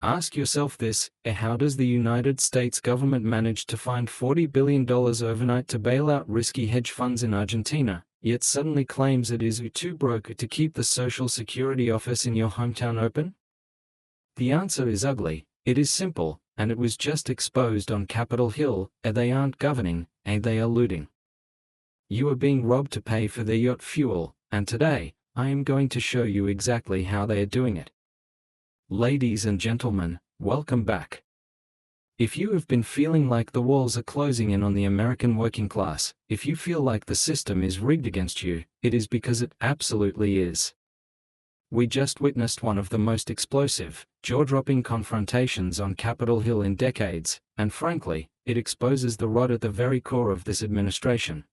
Ask yourself this: how does the United States government manage to find $40 billion overnight to bail out risky hedge funds in Argentina, yet suddenly claims it is too broke to keep the Social Security office in your hometown open? The answer is ugly. It is simple, and it was just exposed on Capitol Hill. They aren't governing, and they are looting. You are being robbed to pay for their yacht fuel, and today, I am going to show you exactly how they are doing it. Ladies and gentlemen, welcome back. If you have been feeling like the walls are closing in on the American working class, if you feel like the system is rigged against you, it is because it absolutely is. We just witnessed one of the most explosive, jaw-dropping confrontations on Capitol Hill in decades, and frankly, it exposes the rot at the very core of this administration.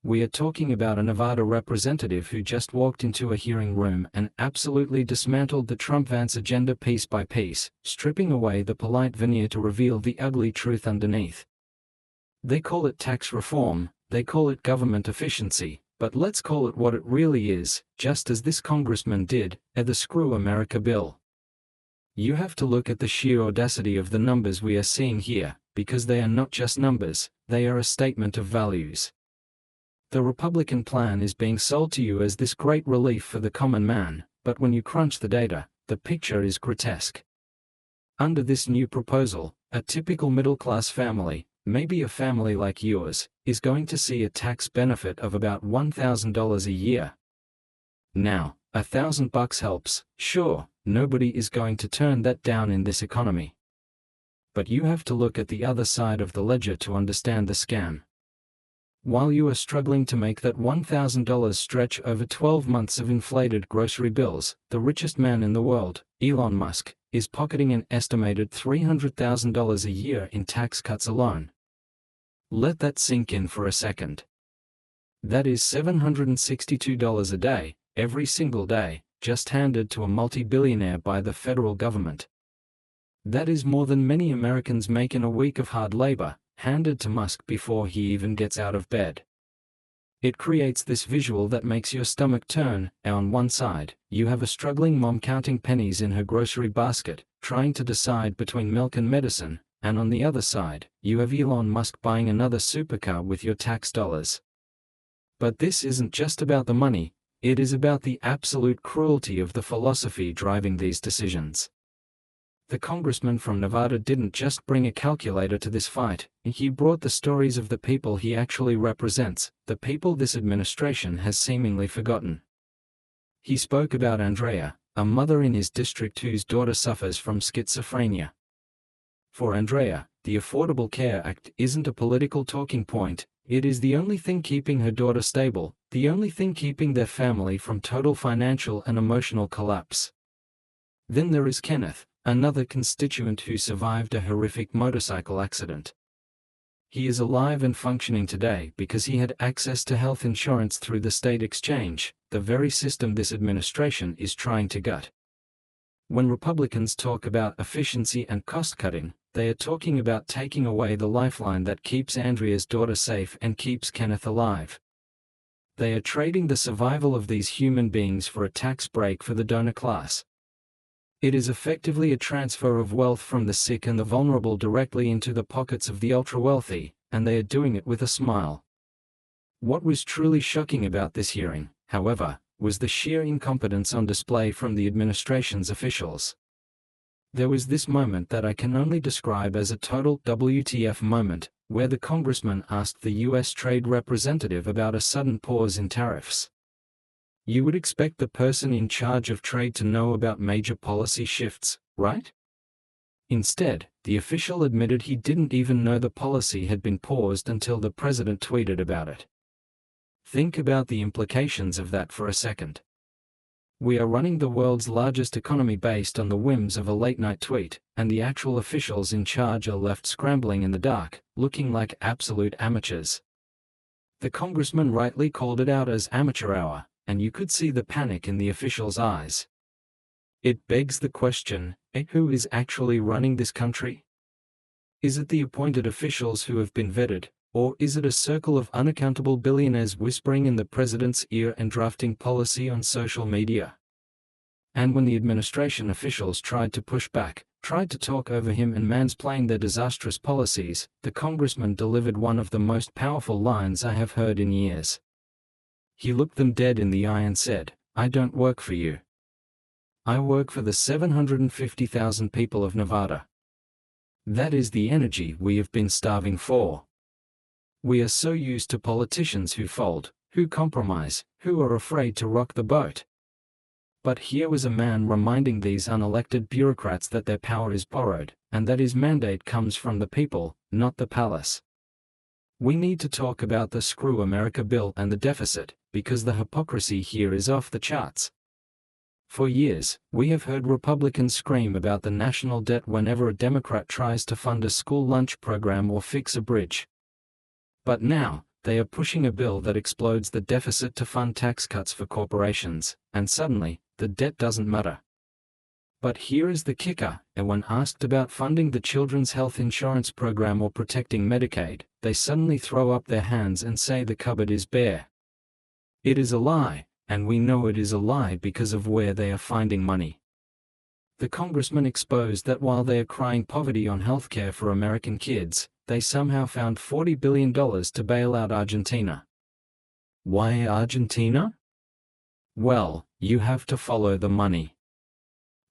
We are talking about a Nevada representative who just walked into a hearing room and absolutely dismantled the Trump-Vance agenda piece by piece, stripping away the polite veneer to reveal the ugly truth underneath. They call it tax reform, they call it government efficiency, but let's call it what it really is, just as this congressman did, the Screw America bill. You have to look at the sheer audacity of the numbers we are seeing here, because they are not just numbers, they are a statement of values. The Republican plan is being sold to you as this great relief for the common man, but when you crunch the data, the picture is grotesque. Under this new proposal, a typical middle-class family, maybe a family like yours, is going to see a tax benefit of about $1,000 a year. Now, $1,000 helps, sure, nobody is going to turn that down in this economy. But you have to look at the other side of the ledger to understand the scam. While you are struggling to make that $1,000 stretch over 12 months of inflated grocery bills, the richest man in the world, Elon Musk, is pocketing an estimated $300,000 a year in tax cuts alone. Let that sink in for a second. That is $762 a day, every single day, just handed to a multi-billionaire by the federal government. That is more than many Americans make in a week of hard labor, handed to Musk before he even gets out of bed. It creates this visual that makes your stomach turn. On one side, you have a struggling mom counting pennies in her grocery basket, trying to decide between milk and medicine, and on the other side, you have Elon Musk buying another supercar with your tax dollars. But this isn't just about the money, it is about the absolute cruelty of the philosophy driving these decisions. The congressman from Nevada didn't just bring a calculator to this fight, he brought the stories of the people he actually represents, the people this administration has seemingly forgotten. He spoke about Andrea, a mother in his district whose daughter suffers from schizophrenia. For Andrea, the Affordable Care Act isn't a political talking point, it is the only thing keeping her daughter stable, the only thing keeping their family from total financial and emotional collapse. Then there is Kenneth, another constituent who survived a horrific motorcycle accident. He is alive and functioning today because he had access to health insurance through the state exchange, the very system this administration is trying to gut. When Republicans talk about efficiency and cost-cutting, they are talking about taking away the lifeline that keeps Andrea's daughter safe and keeps Kenneth alive. They are trading the survival of these human beings for a tax break for the donor class. It is effectively a transfer of wealth from the sick and the vulnerable directly into the pockets of the ultra-wealthy, and they are doing it with a smile. What was truly shocking about this hearing, however, was the sheer incompetence on display from the administration's officials. There was this moment that I can only describe as a total WTF moment, where the congressman asked the U.S. trade representative about a sudden pause in tariffs. You would expect the person in charge of trade to know about major policy shifts, right? Instead, the official admitted he didn't even know the policy had been paused until the president tweeted about it. Think about the implications of that for a second. We are running the world's largest economy based on the whims of a late-night tweet, and the actual officials in charge are left scrambling in the dark, looking like absolute amateurs. The congressman rightly called it out as amateur hour, and you could see the panic in the officials' eyes. It begs the question, who is actually running this country? Is it the appointed officials who have been vetted, or is it a circle of unaccountable billionaires whispering in the president's ear and drafting policy on social media? And when the administration officials tried to push back, tried to talk over him and mansplain their disastrous policies, the congressman delivered one of the most powerful lines I have heard in years. He looked them dead in the eye and said, "I don't work for you. I work for the 750,000 people of Nevada. That is the energy we have been starving for. We are so used to politicians who fold, who compromise, who are afraid to rock the boat." But here was a man reminding these unelected bureaucrats that their power is borrowed, and that his mandate comes from the people, not the palace. We need to talk about the Screw America bill and the deficit, because the hypocrisy here is off the charts. For years, we have heard Republicans scream about the national debt whenever a Democrat tries to fund a school lunch program or fix a bridge. But now, they are pushing a bill that explodes the deficit to fund tax cuts for corporations, and suddenly, the debt doesn't matter. But here is the kicker, and when asked about funding the children's health insurance program or protecting Medicaid, they suddenly throw up their hands and say the cupboard is bare. It is a lie, and we know it is a lie because of where they are finding money. The congressman exposed that while they are crying poverty on healthcare for American kids, they somehow found $40 billion to bail out Argentina. Why Argentina? Well, you have to follow the money.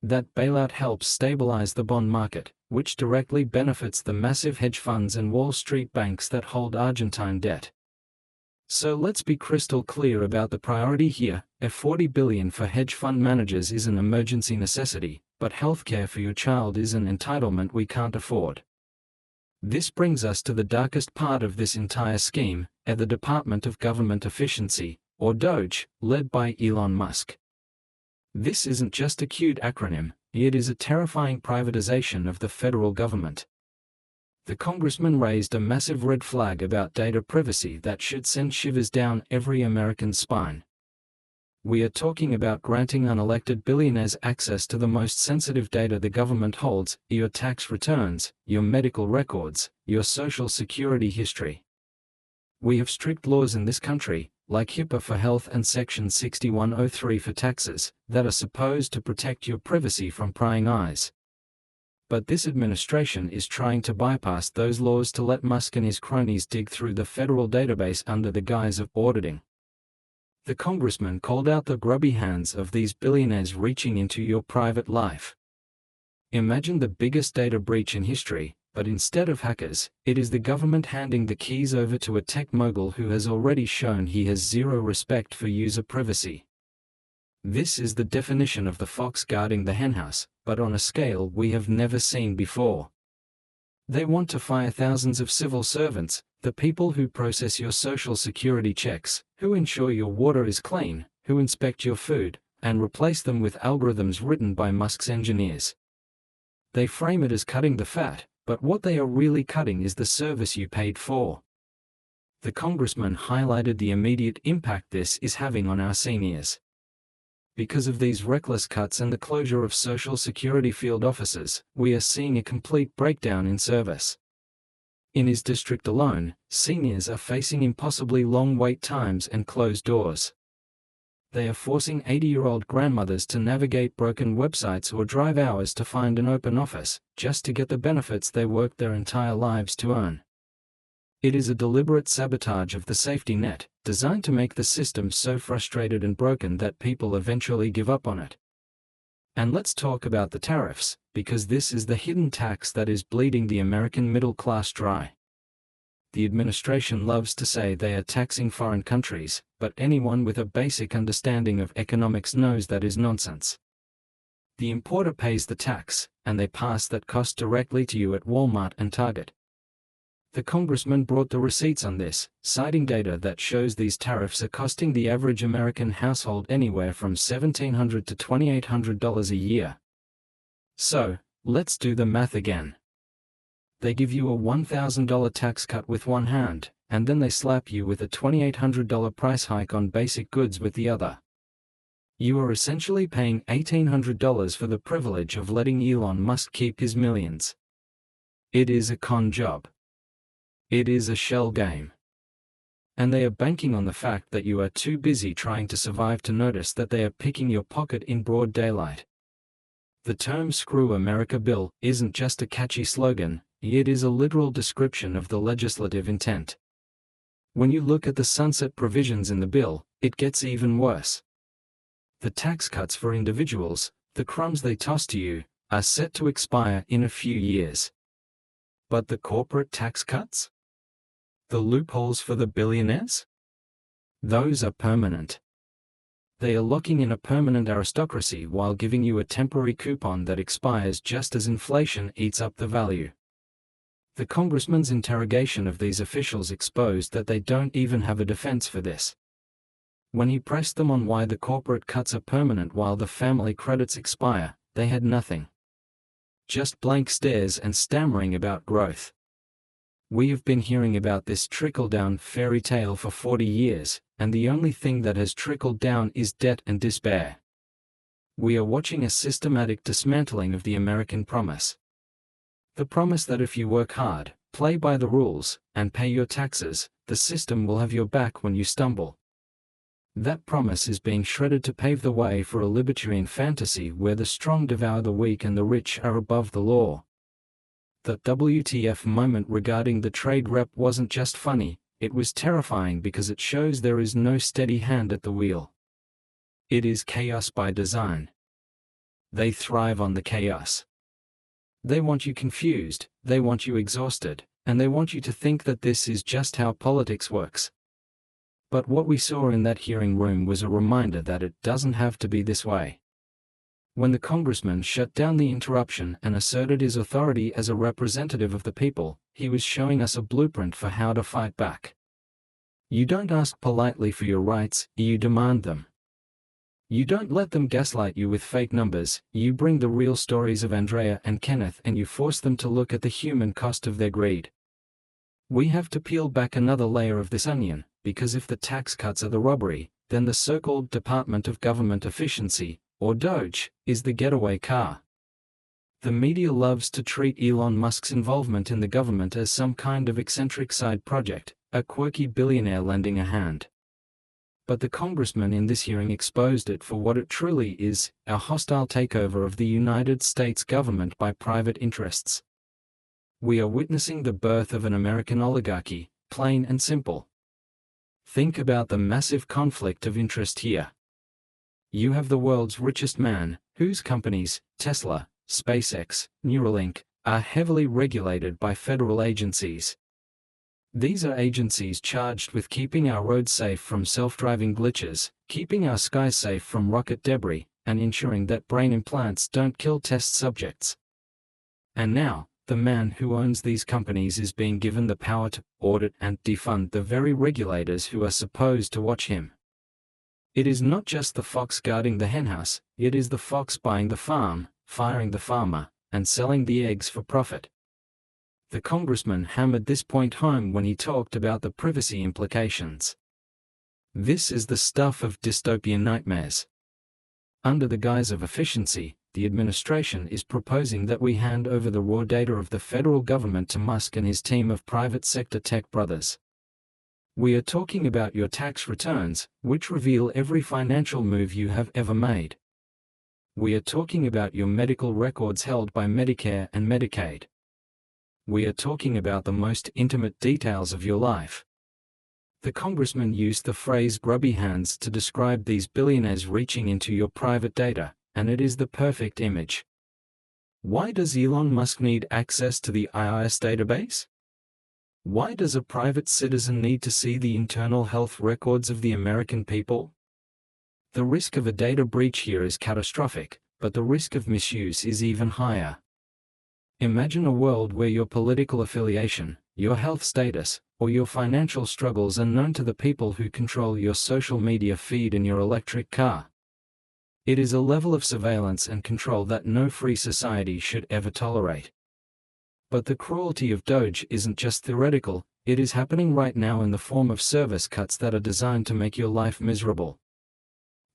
That bailout helps stabilize the bond market, which directly benefits the massive hedge funds and Wall Street banks that hold Argentine debt. So let's be crystal clear about the priority here. $40 billion for hedge fund managers is an emergency necessity, but healthcare for your child is an entitlement we can't afford. This brings us to the darkest part of this entire scheme, at the Department of Government Efficiency, or DOGE, led by Elon Musk. This isn't just a cute acronym, it is a terrifying privatization of the federal government. The congressman raised a massive red flag about data privacy that should send shivers down every American's spine. We are talking about granting unelected billionaires access to the most sensitive data the government holds: your tax returns, your medical records, your social security history. We have strict laws in this country, like HIPAA for health and Section 6103 for taxes, that are supposed to protect your privacy from prying eyes. But this administration is trying to bypass those laws to let Musk and his cronies dig through the federal database under the guise of auditing. The congressman called out the grubby hands of these billionaires reaching into your private life. Imagine the biggest data breach in history, but instead of hackers, it is the government handing the keys over to a tech mogul who has already shown he has zero respect for user privacy. This is the definition of the fox guarding the henhouse, but on a scale we have never seen before. They want to fire thousands of civil servants, the people who process your social security checks, who ensure your water is clean, who inspect your food, and replace them with algorithms written by Musk's engineers. They frame it as cutting the fat, but what they are really cutting is the service you paid for. The congressman highlighted the immediate impact this is having on our seniors. Because of these reckless cuts and the closure of Social Security field offices, we are seeing a complete breakdown in service. In his district alone, seniors are facing impossibly long wait times and closed doors. They are forcing 80-year-old grandmothers to navigate broken websites or drive hours to find an open office, just to get the benefits they worked their entire lives to earn. It is a deliberate sabotage of the safety net, designed to make the system so frustrated and broken that people eventually give up on it. And let's talk about the tariffs, because this is the hidden tax that is bleeding the American middle class dry. The administration loves to say they are taxing foreign countries, but anyone with a basic understanding of economics knows that is nonsense. The importer pays the tax, and they pass that cost directly to you at Walmart and Target. The congressman brought the receipts on this, citing data that shows these tariffs are costing the average American household anywhere from $1,700 to $2,800 a year. So, let's do the math again. They give you a $1,000 tax cut with one hand, and then they slap you with a $2,800 price hike on basic goods with the other. You are essentially paying $1,800 for the privilege of letting Elon Musk keep his millions. It is a con job. It is a shell game. And they are banking on the fact that you are too busy trying to survive to notice that they are picking your pocket in broad daylight. The term "Screw America Bill" isn't just a catchy slogan, it is a literal description of the legislative intent. When you look at the sunset provisions in the bill, it gets even worse. The tax cuts for individuals, the crumbs they toss to you, are set to expire in a few years. But the corporate tax cuts? The loopholes for the billionaires? Those are permanent. They are locking in a permanent aristocracy while giving you a temporary coupon that expires just as inflation eats up the value. The congressman's interrogation of these officials exposed that they don't even have a defense for this. When he pressed them on why the corporate cuts are permanent while the family credits expire, they had nothing. Just blank stares and stammering about growth. We have been hearing about this trickle-down fairy tale for 40 years, and the only thing that has trickled down is debt and despair. We are watching a systematic dismantling of the American promise. The promise that if you work hard, play by the rules, and pay your taxes, the system will have your back when you stumble. That promise is being shredded to pave the way for a libertarian fantasy where the strong devour the weak and the rich are above the law. The WTF moment regarding the trade rep wasn't just funny, it was terrifying because it shows there is no steady hand at the wheel. It is chaos by design. They thrive on the chaos. They want you confused, they want you exhausted, and they want you to think that this is just how politics works. But what we saw in that hearing room was a reminder that it doesn't have to be this way. When the congressman shut down the interruption and asserted his authority as a representative of the people, he was showing us a blueprint for how to fight back. You don't ask politely for your rights, you demand them. You don't let them gaslight you with fake numbers, you bring the real stories of Andrea and Kenneth and you force them to look at the human cost of their greed. We have to peel back another layer of this onion, because if the tax cuts are the robbery, then the so-called Department of Government Efficiency, or DOGE, is the getaway car. The media loves to treat Elon Musk's involvement in the government as some kind of eccentric side project, a quirky billionaire lending a hand. But the congressman in this hearing exposed it for what it truly is, a hostile takeover of the United States government by private interests. We are witnessing the birth of an American oligarchy, plain and simple. Think about the massive conflict of interest here. You have the world's richest man, whose companies, Tesla, SpaceX, Neuralink, are heavily regulated by federal agencies. These are agencies charged with keeping our roads safe from self-driving glitches, keeping our skies safe from rocket debris, and ensuring that brain implants don't kill test subjects. And now, the man who owns these companies is being given the power to audit and defund the very regulators who are supposed to watch him. It is not just the fox guarding the henhouse, it is the fox buying the farm, firing the farmer, and selling the eggs for profit. The congressman hammered this point home when he talked about the privacy implications. This is the stuff of dystopian nightmares. Under the guise of efficiency, the administration is proposing that we hand over the raw data of the federal government to Musk and his team of private sector tech brothers. We are talking about your tax returns, which reveal every financial move you have ever made. We are talking about your medical records held by Medicare and Medicaid. We are talking about the most intimate details of your life. The congressman used the phrase grubby hands to describe these billionaires reaching into your private data, and it is the perfect image. Why does Elon Musk need access to the IRS database? Why does a private citizen need to see the internal health records of the American people? The risk of a data breach here is catastrophic, but the risk of misuse is even higher. Imagine a world where your political affiliation, your health status, or your financial struggles are known to the people who control your social media feed and your electric car. It is a level of surveillance and control that no free society should ever tolerate. But the cruelty of DOGE isn't just theoretical, it is happening right now in the form of service cuts that are designed to make your life miserable.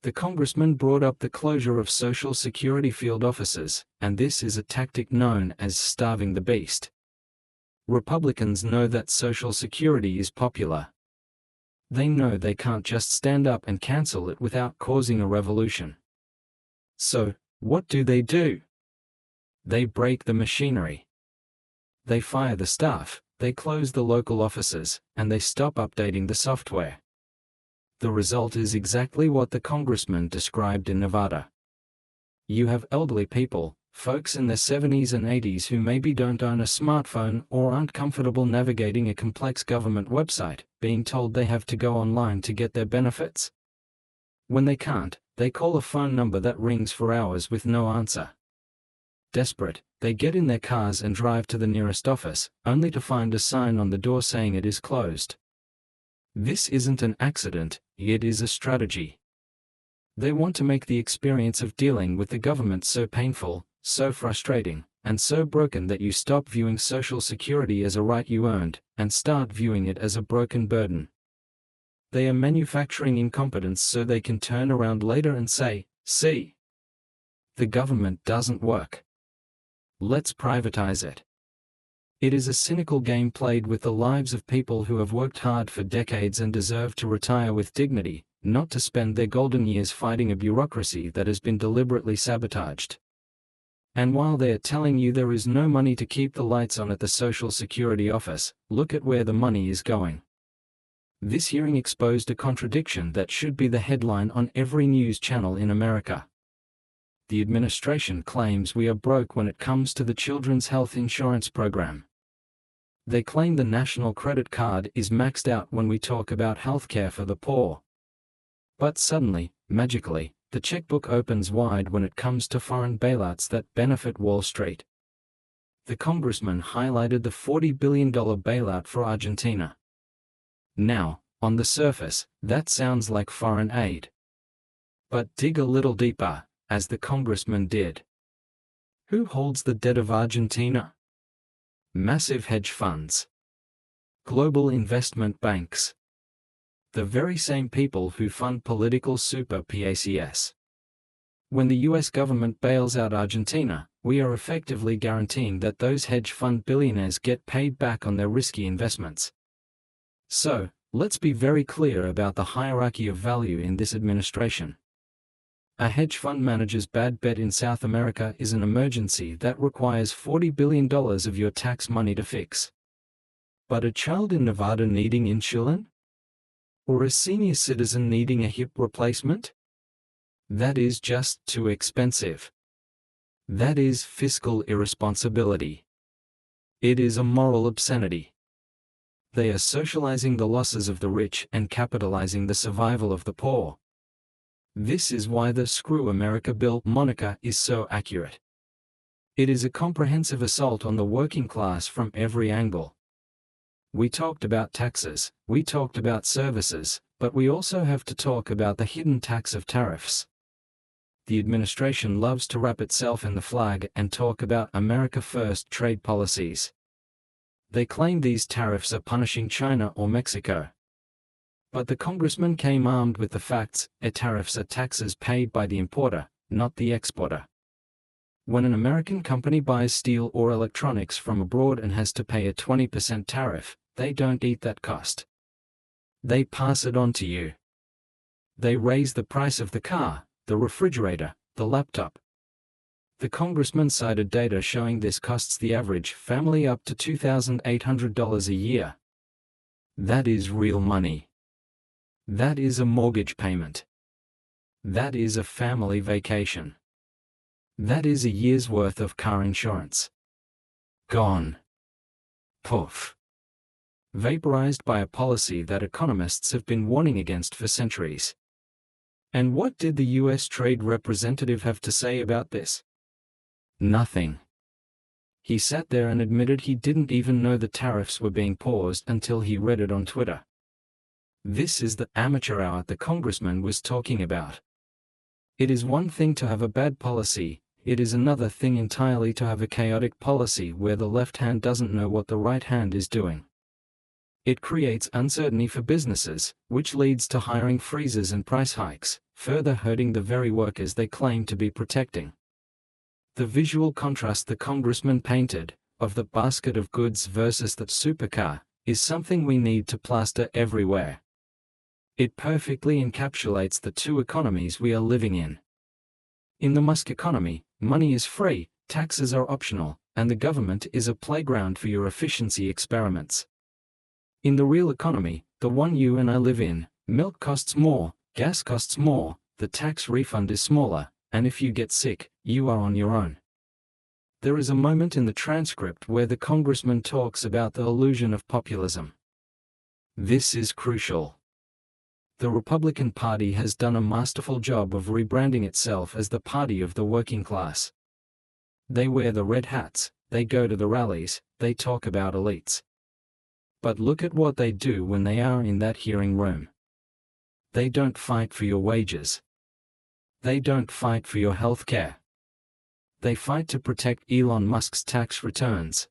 The congressman brought up the closure of Social Security field offices, and this is a tactic known as starving the beast. Republicans know that Social Security is popular. They know they can't just stand up and cancel it without causing a revolution. So, what do? They break the machinery. They fire the staff, they close the local offices, and they stop updating the software. The result is exactly what the congressman described in Nevada. You have elderly people, folks in their 70s and 80s who maybe don't own a smartphone or aren't comfortable navigating a complex government website, being told they have to go online to get their benefits. When they can't, they call a phone number that rings for hours with no answer. Desperate, they get in their cars and drive to the nearest office, only to find a sign on the door saying it is closed. This isn't an accident, it is a strategy. They want to make the experience of dealing with the government so painful, so frustrating, and so broken that you stop viewing Social Security as a right you earned, and start viewing it as a broken burden. They are manufacturing incompetence so they can turn around later and say, "See, the government doesn't work. Let's privatize it." It is a cynical game played with the lives of people who have worked hard for decades and deserve to retire with dignity, not to spend their golden years fighting a bureaucracy that has been deliberately sabotaged. And while they are telling you there is no money to keep the lights on at the Social Security office, look at where the money is going. This hearing exposed a contradiction that should be the headline on every news channel in America. The administration claims we are broke when it comes to the Children's Health Insurance Program. They claim the national credit card is maxed out when we talk about healthcare for the poor. But suddenly, magically, the checkbook opens wide when it comes to foreign bailouts that benefit Wall Street. The congressman highlighted the $40 billion bailout for Argentina. Now, on the surface, that sounds like foreign aid. But dig a little deeper, as the congressman did. Who holds the debt of Argentina? Massive hedge funds. Global investment banks. The very same people who fund political super PACs. When the US government bails out Argentina, we are effectively guaranteeing that those hedge fund billionaires get paid back on their risky investments. So, let's be very clear about the hierarchy of value in this administration. A hedge fund manager's bad bet in South America is an emergency that requires $40 billion of your tax money to fix. But a child in Nevada needing insulin? Or a senior citizen needing a hip replacement? That is just too expensive. That is fiscal irresponsibility. It is a moral obscenity. They are socializing the losses of the rich and capitalizing the survival of the poor. This is why the "Screw America" bill moniker is so accurate. It is a comprehensive assault on the working class from every angle. We talked about taxes, we talked about services, but we also have to talk about the hidden tax of tariffs. The administration loves to wrap itself in the flag and talk about America First trade policies. They claim these tariffs are punishing China or Mexico. But the congressman came armed with the facts: tariffs are taxes paid by the importer, not the exporter. When an American company buys steel or electronics from abroad and has to pay a 20% tariff, they don't eat that cost. They pass it on to you. They raise the price of the car, the refrigerator, the laptop. The congressman cited data showing this costs the average family up to $2,800 a year. That is real money. That is a mortgage payment. That is a family vacation. That is a year's worth of car insurance. Gone. Poof. Vaporized by a policy that economists have been warning against for centuries. And what did the US Trade Representative have to say about this? Nothing. He sat there and admitted he didn't even know the tariffs were being paused until he read it on Twitter. This is the amateur hour the congressman was talking about. It is one thing to have a bad policy, it is another thing entirely to have a chaotic policy where the left hand doesn't know what the right hand is doing. It creates uncertainty for businesses, which leads to hiring freezes and price hikes, further hurting the very workers they claim to be protecting. The visual contrast the congressman painted, of the basket of goods versus the supercar, is something we need to plaster everywhere. It perfectly encapsulates the two economies we are living in. In the Musk economy, money is free, taxes are optional, and the government is a playground for your efficiency experiments. In the real economy, the one you and I live in, milk costs more, gas costs more, the tax refund is smaller, and if you get sick, you are on your own. There is a moment in the transcript where the congressman talks about the illusion of populism. This is crucial. The Republican Party has done a masterful job of rebranding itself as the party of the working class. They wear the red hats, they go to the rallies, they talk about elites. But look at what they do when they are in that hearing room. They don't fight for your wages. They don't fight for your health care. They fight to protect Elon Musk's tax returns.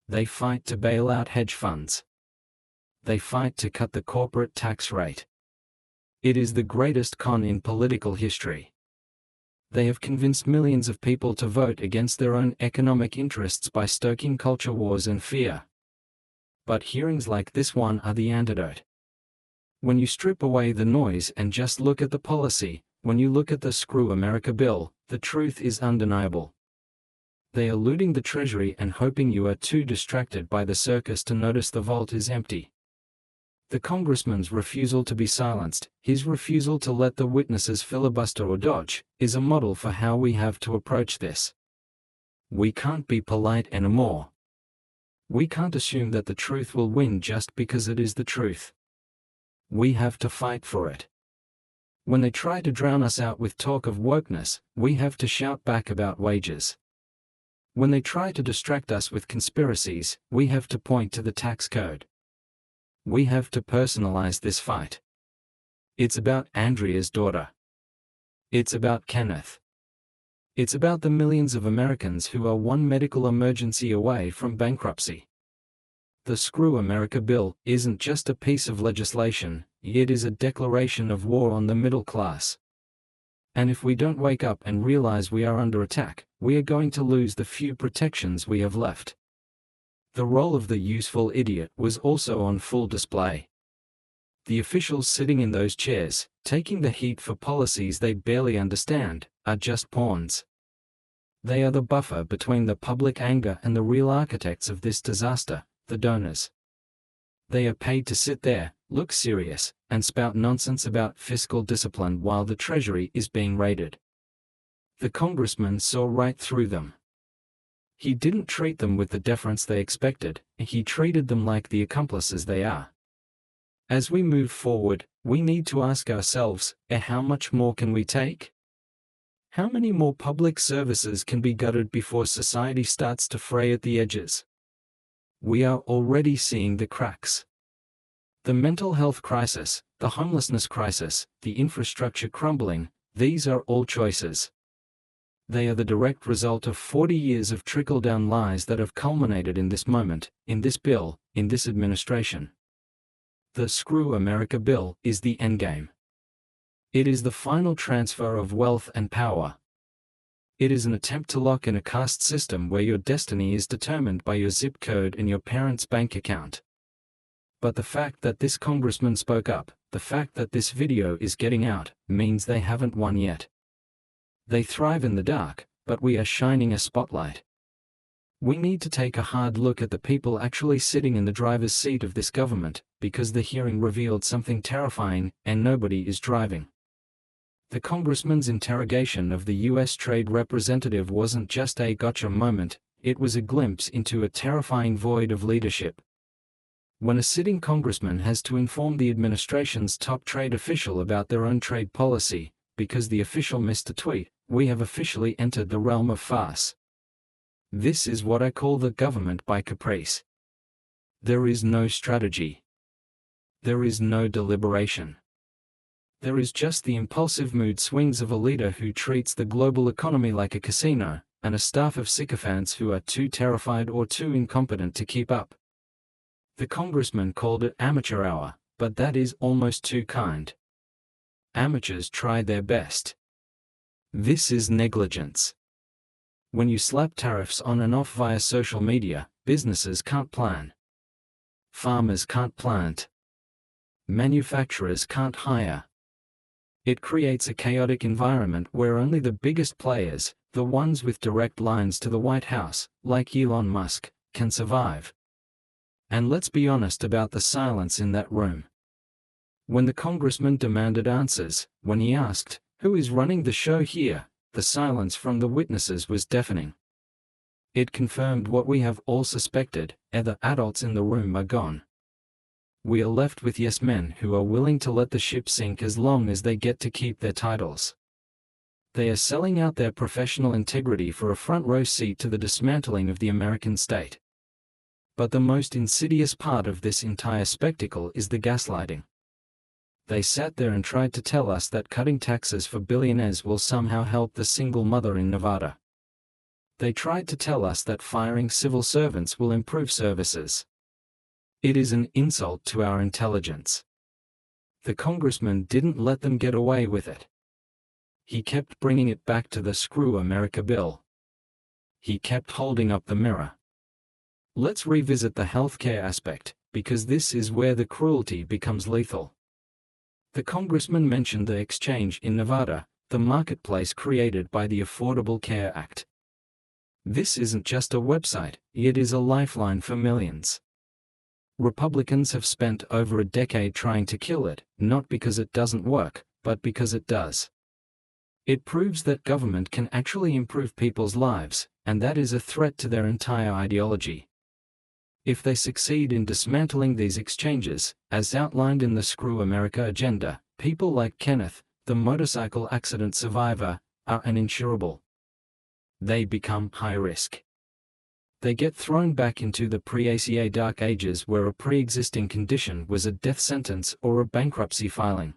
They fight to bail out hedge funds. They fight to cut the corporate tax rate. It is the greatest con in political history. They have convinced millions of people to vote against their own economic interests by stoking culture wars and fear. But hearings like this one are the antidote. When you strip away the noise and just look at the policy, when you look at the Screw America bill, the truth is undeniable. They are looting the treasury and hoping you are too distracted by the circus to notice the vault is empty. The congressman's refusal to be silenced, his refusal to let the witnesses filibuster or dodge, is a model for how we have to approach this. We can't be polite anymore. We can't assume that the truth will win just because it is the truth. We have to fight for it. When they try to drown us out with talk of wokeness, we have to shout back about wages. When they try to distract us with conspiracies, we have to point to the tax code. We have to personalize this fight. It's about Andrea's daughter. It's about Kenneth. It's about the millions of Americans who are one medical emergency away from bankruptcy. The Screw America bill isn't just a piece of legislation, it is a declaration of war on the middle class. And if we don't wake up and realize we are under attack, we are going to lose the few protections we have left. The role of the useful idiot was also on full display. The officials sitting in those chairs, taking the heat for policies they barely understand, are just pawns. They are the buffer between the public anger and the real architects of this disaster, the donors. They are paid to sit there, look serious, and spout nonsense about fiscal discipline while the Treasury is being raided. The congressman saw right through them. He didn't treat them with the deference they expected, he treated them like the accomplices they are. As we move forward, we need to ask ourselves, how much more can we take? How many more public services can be gutted before society starts to fray at the edges? We are already seeing the cracks. The mental health crisis, the homelessness crisis, the infrastructure crumbling, these are all choices. They are the direct result of 40 years of trickle-down lies that have culminated in this moment, in this bill, in this administration. The Screw America bill is the endgame. It is the final transfer of wealth and power. It is an attempt to lock in a caste system where your destiny is determined by your zip code and your parents' bank account. But the fact that this congressman spoke up, the fact that this video is getting out, means they haven't won yet. They thrive in the dark, but we are shining a spotlight. We need to take a hard look at the people actually sitting in the driver's seat of this government, because the hearing revealed something terrifying, and nobody is driving. The congressman's interrogation of the U.S. Trade Representative wasn't just a gotcha moment, it was a glimpse into a terrifying void of leadership. When a sitting congressman has to inform the administration's top trade official about their own trade policy, because the official missed a tweet, we have officially entered the realm of farce. This is what I call the government by caprice. There is no strategy. There is no deliberation. There is just the impulsive mood swings of a leader who treats the global economy like a casino, and a staff of sycophants who are too terrified or too incompetent to keep up. The congressman called it amateur hour, but that is almost too kind. Amateurs try their best. This is negligence. When you slap tariffs on and off via social media, businesses can't plan. Farmers can't plant. Manufacturers can't hire. It creates a chaotic environment where only the biggest players, the ones with direct lines to the White House, like Elon Musk, can survive. And let's be honest about the silence in that room. When the congressman demanded answers, when he asked, "Who is running the show here?" the silence from the witnesses was deafening. It confirmed what we have all suspected: the adults in the room are gone. We are left with yes men who are willing to let the ship sink as long as they get to keep their titles. They are selling out their professional integrity for a front row seat to the dismantling of the American state. But the most insidious part of this entire spectacle is the gaslighting. They sat there and tried to tell us that cutting taxes for billionaires will somehow help the single mother in Nevada. They tried to tell us that firing civil servants will improve services. It is an insult to our intelligence. The congressman didn't let them get away with it. He kept bringing it back to the Screw America bill. He kept holding up the mirror. Let's revisit the healthcare aspect, because this is where the cruelty becomes lethal. The congressman mentioned the exchange in Nevada, the marketplace created by the Affordable Care Act. This isn't just a website, it is a lifeline for millions. Republicans have spent over a decade trying to kill it, not because it doesn't work, but because it does. It proves that government can actually improve people's lives, and that is a threat to their entire ideology. If they succeed in dismantling these exchanges, as outlined in the Screw America agenda, people like Kenneth, the motorcycle accident survivor, are uninsurable. They become high risk. They get thrown back into the pre-ACA dark ages where a pre-existing condition was a death sentence or a bankruptcy filing.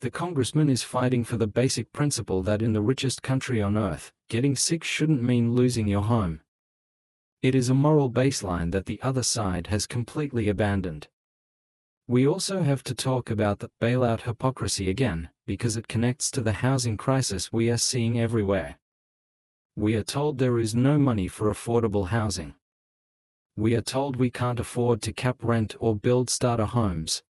The congressman is fighting for the basic principle that in the richest country on earth, getting sick shouldn't mean losing your home. It is a moral baseline that the other side has completely abandoned. We also have to talk about the bailout hypocrisy again, because it connects to the housing crisis we are seeing everywhere. We are told there is no money for affordable housing. We are told we can't afford to cap rent or build starter homes.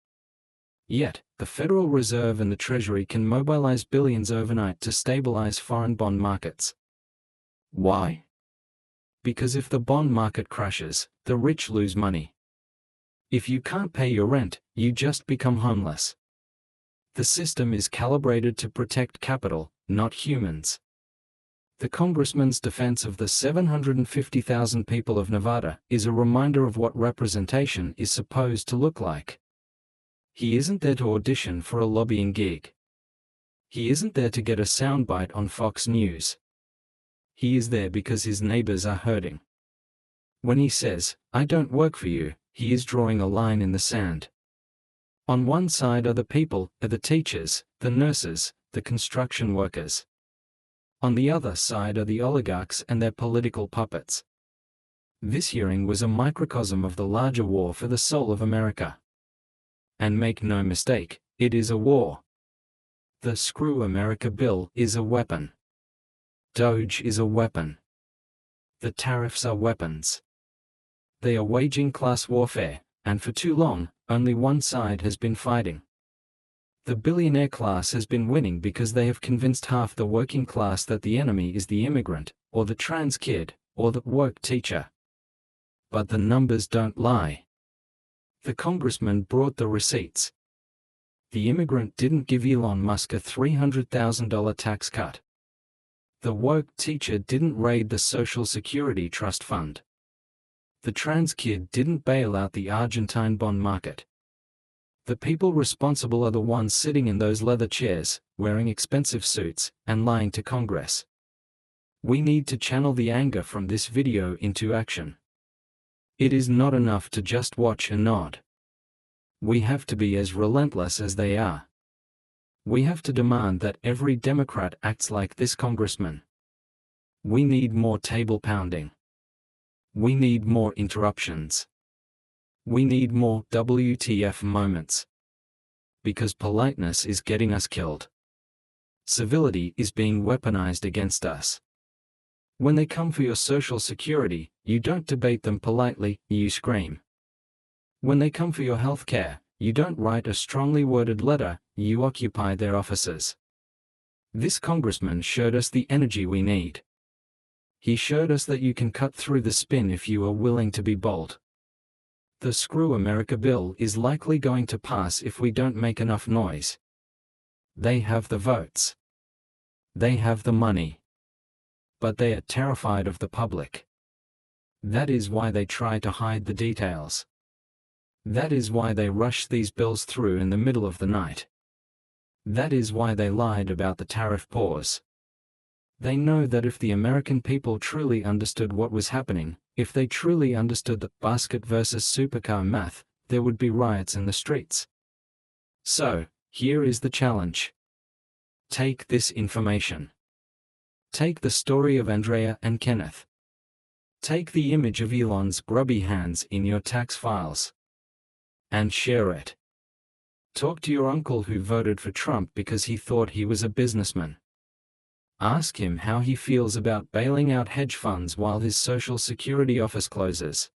Yet, the Federal Reserve and the Treasury can mobilize billions overnight to stabilize foreign bond markets. Why? Because if the bond market crashes, the rich lose money. If you can't pay your rent, you just become homeless. The system is calibrated to protect capital, not humans. The congressman's defense of the 750,000 people of Nevada is a reminder of what representation is supposed to look like. He isn't there to audition for a lobbying gig. He isn't there to get a soundbite on Fox News. He is there because his neighbors are hurting. When he says, "I don't work for you," he is drawing a line in the sand. On one side are the people, the teachers, the nurses, the construction workers. On the other side are the oligarchs and their political puppets. This hearing was a microcosm of the larger war for the soul of America. And make no mistake, it is a war. The Screw America bill is a weapon. Doge is a weapon. The tariffs are weapons. They are waging class warfare, and for too long, only one side has been fighting. The billionaire class has been winning because they have convinced half the working class that the enemy is the immigrant, or the trans kid, or the woke teacher. But the numbers don't lie. The congressman brought the receipts. The immigrant didn't give Elon Musk a $300,000 tax cut. The woke teacher didn't raid the Social Security Trust Fund. The trans kid didn't bail out the Argentine bond market. The people responsible are the ones sitting in those leather chairs, wearing expensive suits, and lying to Congress. We need to channel the anger from this video into action. It is not enough to just watch and nod. We have to be as relentless as they are. We have to demand that every Democrat acts like this congressman. We need more table pounding. We need more interruptions. We need more WTF moments. Because politeness is getting us killed. Civility is being weaponized against us. When they come for your Social Security, you don't debate them politely, you scream. When they come for your health care, You don't write a strongly worded letter, you occupy their offices. This congressman showed us the energy we need. He showed us that you can cut through the spin if you are willing to be bold. The Screw America bill is likely going to pass if we don't make enough noise. They have the votes. They have the money. But they are terrified of the public. That is why they try to hide the details. That is why they rush these bills through in the middle of the night. That is why they lied about the tariff pause. They know that if the American people truly understood what was happening, if they truly understood the basket versus supercar math, there would be riots in the streets. So, here is the challenge. Take this information. Take the story of Andrea and Kenneth. Take the image of Elon's grubby hands in your tax files. And share it. Talk to your uncle who voted for Trump because he thought he was a businessman. Ask him how he feels about bailing out hedge funds while his Social Security office closes.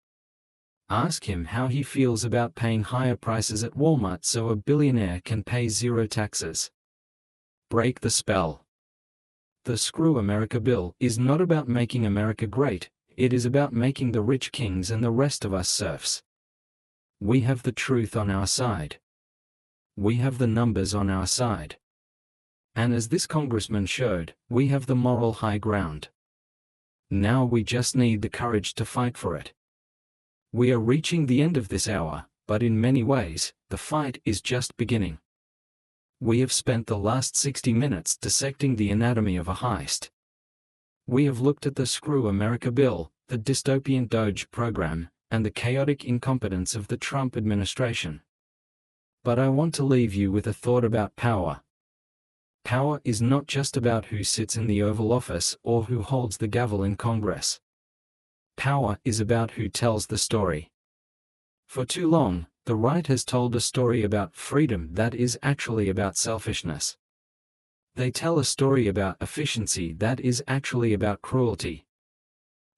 Ask him how he feels about paying higher prices at Walmart so a billionaire can pay zero taxes. Break the spell. The Screw America bill is not about making America great, it is about making the rich kings and the rest of us serfs. We have the truth on our side. We have the numbers on our side. And as this congressman showed, we have the moral high ground. Now we just need the courage to fight for it. We are reaching the end of this hour, but in many ways, the fight is just beginning. We have spent the last 60 minutes dissecting the anatomy of a heist. We have looked at the Screw America bill, the dystopian Doge program, and the chaotic incompetence of the Trump administration. But I want to leave you with a thought about power. Power is not just about who sits in the Oval Office or who holds the gavel in Congress. Power is about who tells the story. For too long, the right has told a story about freedom that is actually about selfishness. They tell a story about efficiency that is actually about cruelty.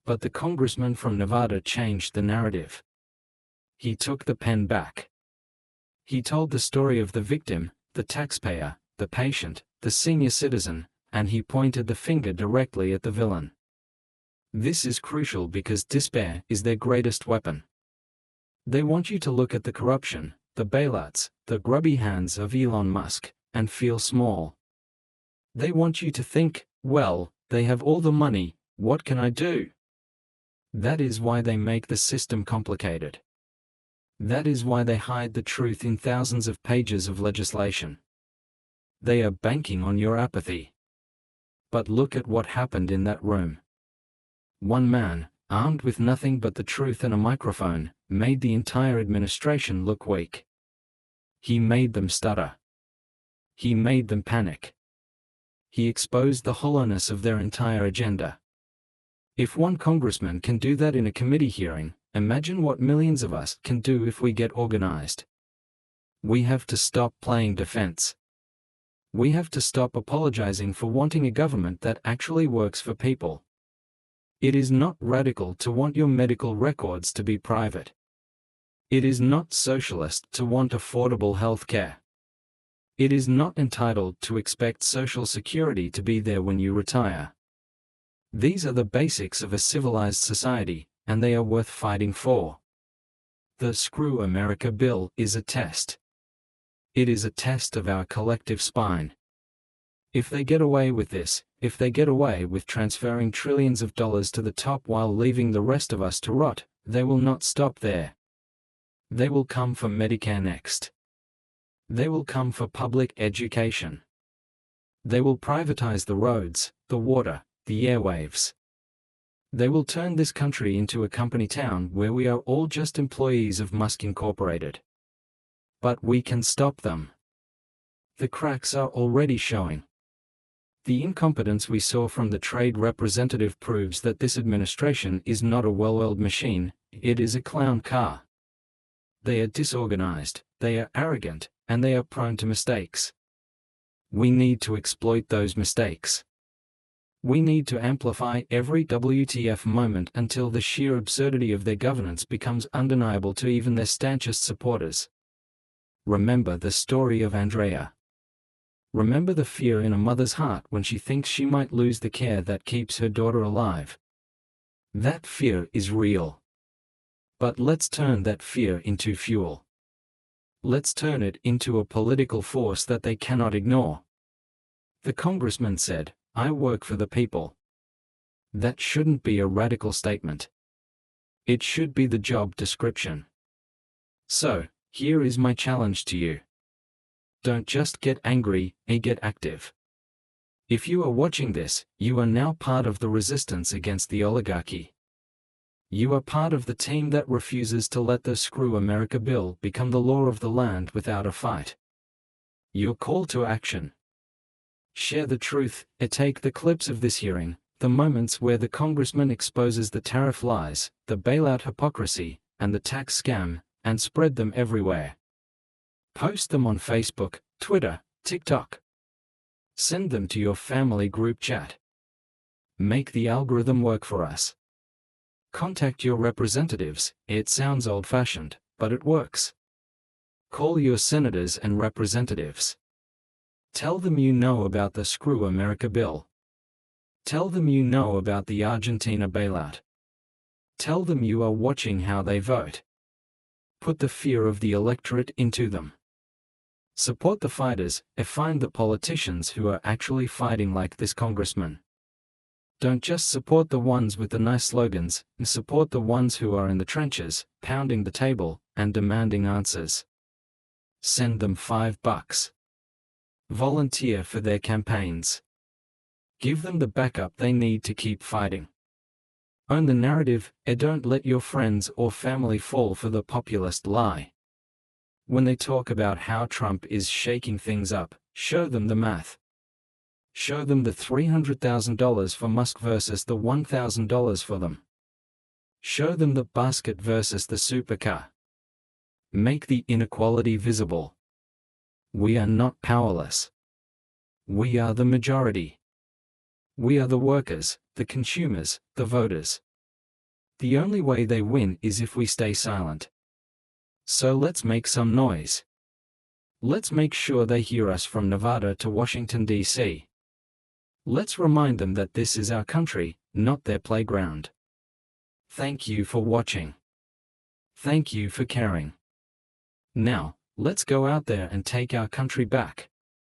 But the congressman from Nevada changed the narrative. He took the pen back. He told the story of the victim, the taxpayer, the patient, the senior citizen, and he pointed the finger directly at the villain. This is crucial because despair is their greatest weapon. They want you to look at the corruption, the bailouts, the grubby hands of Elon Musk, and feel small. They want you to think, well, they have all the money, what can I do? That is why they make the system complicated. That is why they hide the truth in thousands of pages of legislation. They are banking on your apathy. But look at what happened in that room. One man, armed with nothing but the truth and a microphone, made the entire administration look weak. He made them stutter. He made them panic. He exposed the hollowness of their entire agenda. If one congressman can do that in a committee hearing, imagine what millions of us can do if we get organized. We have to stop playing defense. We have to stop apologizing for wanting a government that actually works for people. It is not radical to want your medical records to be private. It is not socialist to want affordable health care. It is not entitled to expect Social Security to be there when you retire. These are the basics of a civilized society, and they are worth fighting for. The Screw America bill is a test. It is a test of our collective spine. If they get away with this, if they get away with transferring trillions of dollars to the top while leaving the rest of us to rot, they will not stop there. They will come for Medicare next. They will come for public education. They will privatize the roads, the water, the airwaves. They will turn this country into a company town where we are all just employees of Musk Incorporated. But we can stop them. The cracks are already showing. The incompetence we saw from the trade representative proves that this administration is not a well-oiled machine, it is a clown car. They are disorganized, they are arrogant, and they are prone to mistakes. We need to exploit those mistakes. We need to amplify every WTF moment until the sheer absurdity of their governance becomes undeniable to even their stanchest supporters. Remember the story of Andrea. Remember the fear in a mother's heart when she thinks she might lose the care that keeps her daughter alive. That fear is real. But let's turn that fear into fuel. Let's turn it into a political force that they cannot ignore. The congressman said, "I work for the people." That shouldn't be a radical statement. It should be the job description. So, here is my challenge to you. Don't just get angry, get active. If you are watching this, you are now part of the resistance against the oligarchy. You are part of the team that refuses to let the Screw America bill become the law of the land without a fight. Your call to action. Share the truth, take the clips of this hearing, the moments where the congressman exposes the tariff lies, the bailout hypocrisy, and the tax scam, and spread them everywhere. Post them on Facebook, Twitter, TikTok. Send them to your family group chat. Make the algorithm work for us. Contact your representatives. It sounds old-fashioned, but it works. Call your senators and representatives. Tell them you know about the Screw America bill. Tell them you know about the Argentina bailout. Tell them you are watching how they vote. Put the fear of the electorate into them. Support the fighters, and find the politicians who are actually fighting like this congressman. Don't just support the ones with the nice slogans, support the ones who are in the trenches, pounding the table, and demanding answers. Send them $5. Volunteer for their campaigns. Give them the backup they need to keep fighting. Own the narrative, and don't let your friends or family fall for the populist lie. When they talk about how Trump is shaking things up, show them the math. Show them the $300,000 for Musk versus the $1,000 for them. Show them the basket versus the supercar. Make the inequality visible. We are not powerless. We are the majority. We are the workers, the consumers, the voters. The only way they win is if we stay silent. So let's make some noise. Let's make sure they hear us from Nevada to Washington, D.C. Let's remind them that this is our country, not their playground. Thank you for watching. Thank you for caring. Now, let's go out there and take our country back.